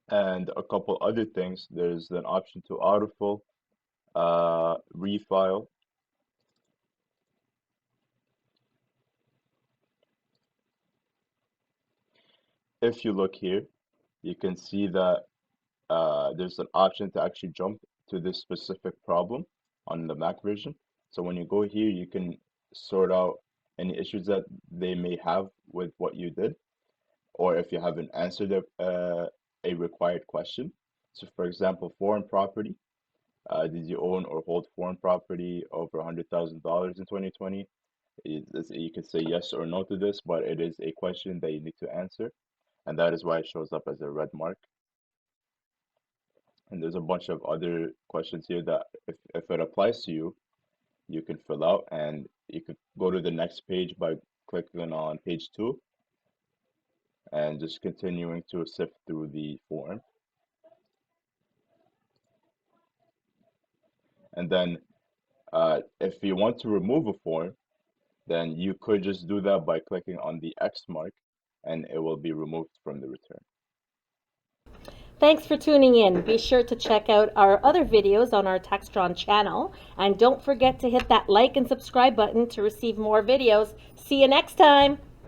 And a couple other things. There's an option to autofill, refile. If you look here, you can see that there's an option to actually jump to this specific problem on the Mac version. So when you go here, you can sort out any issues that they may have with what you did, or if you haven't answered a required question. So for example, foreign property. Did you own or hold foreign property over $100,000 in 2020? You could say yes or no to this, but it is a question that you need to answer, and that is why it shows up as a red mark. And there's a bunch of other questions here that if it applies to you, you can fill out, and you could go to the next page by clicking on page 2 and just continuing to sift through the form. And then if you want to remove a form, then you could just do that by clicking on the X mark and it will be removed from the return. Thanks for tuning in. Be sure to check out our other videos on our TaxTron channel. And don't forget to hit that like and subscribe button to receive more videos. See you next time.